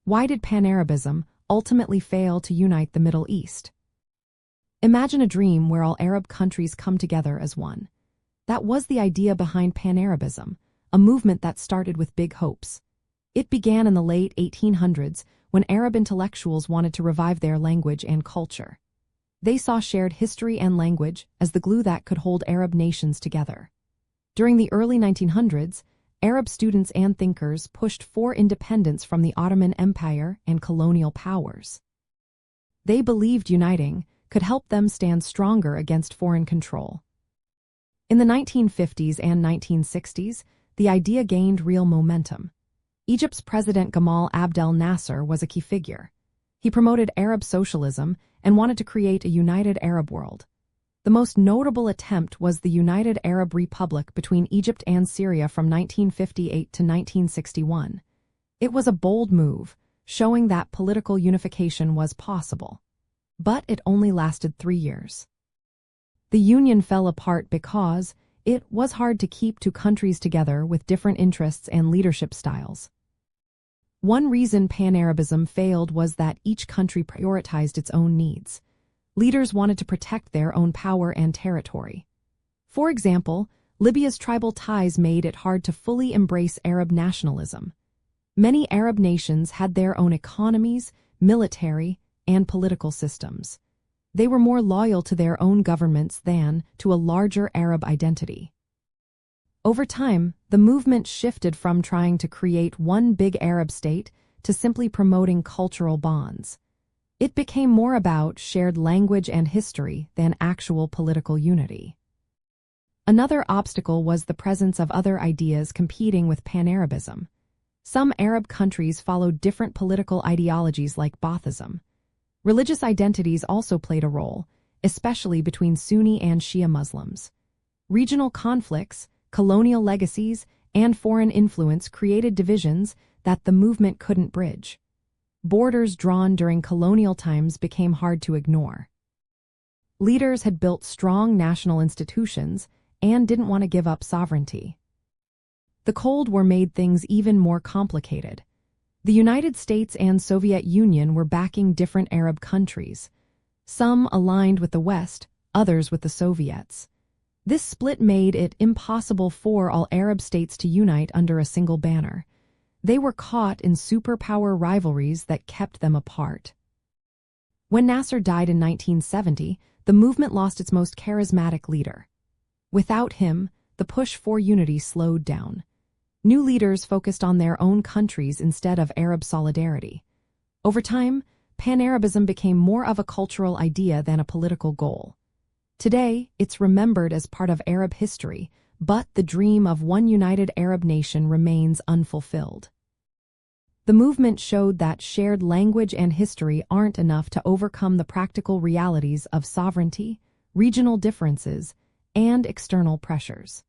Why did Pan-Arabism ultimately fail to unite the Middle East? Imagine a dream where all Arab countries come together as one. That was the idea behind Pan-Arabism, a movement that started with big hopes. It began in the late 1800s when Arab intellectuals wanted to revive their language and culture. They saw shared history and language as the glue that could hold Arab nations together. During the early 1900s, Arab students and thinkers pushed for independence from the Ottoman Empire and colonial powers. They believed uniting could help them stand stronger against foreign control. In the 1950s and 1960s, the idea gained real momentum. Egypt's President Gamal Abdel Nasser was a key figure. He promoted Arab socialism and wanted to create a united Arab world. The most notable attempt was the United Arab Republic between Egypt and Syria from 1958 to 1961. It was a bold move, showing that political unification was possible. But it only lasted 3 years. The union fell apart because it was hard to keep two countries together with different interests and leadership styles. One reason Pan-Arabism failed was that each country prioritized its own needs. Leaders wanted to protect their own power and territory. For example, Libya's tribal ties made it hard to fully embrace Arab nationalism. Many Arab nations had their own economies, military, and political systems. They were more loyal to their own governments than to a larger Arab identity. Over time, the movement shifted from trying to create one big Arab state to simply promoting cultural bonds. It became more about shared language and history than actual political unity. Another obstacle was the presence of other ideas competing with Pan-Arabism. Some Arab countries followed different political ideologies like Baathism. Religious identities also played a role, especially between Sunni and Shia Muslims. Regional conflicts, colonial legacies, and foreign influence created divisions that the movement couldn't bridge. Borders drawn during colonial times became hard to ignore. Leaders had built strong national institutions and didn't want to give up sovereignty. The Cold War made things even more complicated. The United States and Soviet Union were backing different Arab countries. Some aligned with the West, others with the Soviets. This split made it impossible for all Arab states to unite under a single banner. They were caught in superpower rivalries that kept them apart. When Nasser died in 1970, the movement lost its most charismatic leader. Without him, the push for unity slowed down. New leaders focused on their own countries instead of Arab solidarity. Over time, Pan-Arabism became more of a cultural idea than a political goal. Today, it's remembered as part of Arab history, but the dream of one united Arab nation remains unfulfilled. The movement showed that shared language and history aren't enough to overcome the practical realities of sovereignty, regional differences, and external pressures.